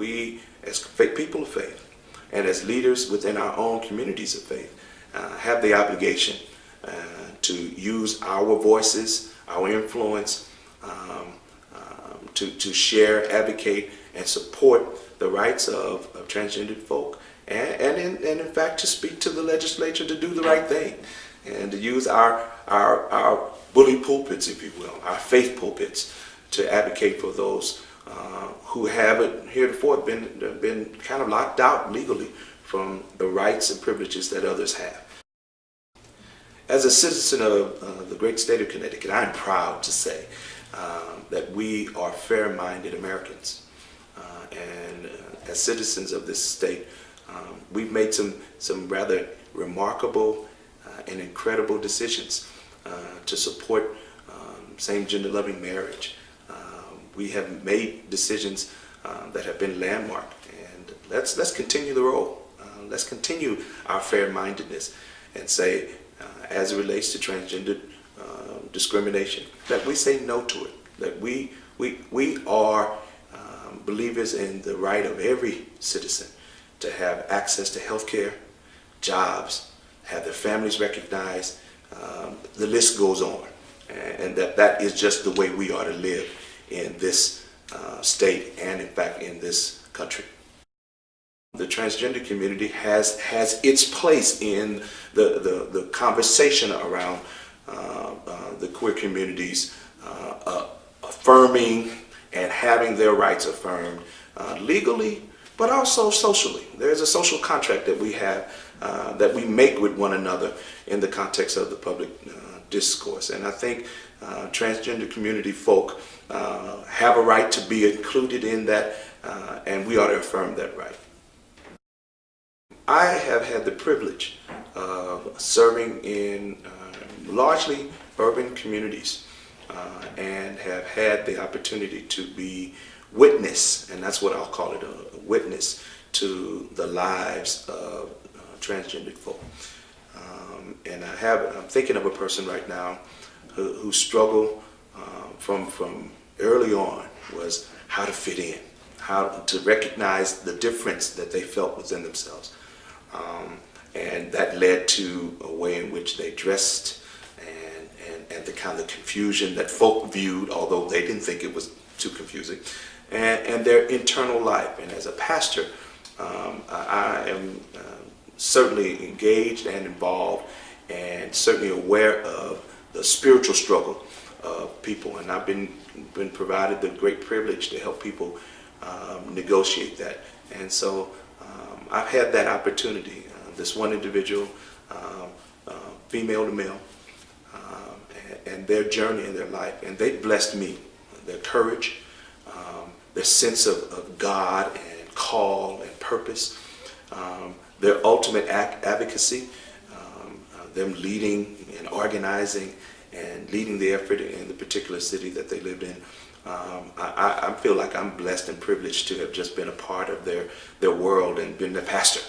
we, as people of faith, and as leaders within our own communities of faith, have the obligation to use our voices, our influence, to share, advocate, and support the rights of transgender folk, and in fact to speak to the legislature to do the right thing, and to use our bully pulpits, if you will, our faith pulpits, to advocate for those who haven't heretofore been kind of locked out legally from the rights and privileges that others have. As a citizen of the great state of Connecticut, I'm proud to say that we are fair-minded Americans. And as citizens of this state, we've made some rather remarkable and incredible decisions to support same-gender loving marriage. We have made decisions that have been landmark, and let's continue the role. Let's continue our fair-mindedness and say, as it relates to transgender discrimination, that we say no to it, that we are believers in the right of every citizen to have access to health care, jobs, have their families recognized. The list goes on, and that is just the way we are to live in this state and in fact in this country. The transgender community has its place in the conversation around the queer communities affirming and having their rights affirmed legally, but also socially. There's a social contract that we have that we make with one another in the context of the public discourse. And I think transgender community folk have a right to be included in that, and we ought to affirm that right. I have had the privilege of serving in largely urban communities and have had the opportunity to be witness, and that's what I'll call it, a witness to the lives of transgender folk. And I'm thinking of a person right now whose struggle from early on was how to fit in, how to recognize the difference that they felt within themselves. And that led to a way in which they dressed and the kind of confusion that folk viewed, although they didn't think it was too confusing, and their internal life. And as a pastor, I am certainly engaged and involved and certainly aware of the spiritual struggle of people. And I've been provided the great privilege to help people negotiate that. And so I've had that opportunity. This one individual, female to male, and their journey in their life, and they blessed me. Their courage, their sense of God and call and purpose, their ultimate advocacy, them leading and organizing and leading the effort in the particular city that they lived in. I feel like I'm blessed and privileged to have just been a part of their world and been their pastor.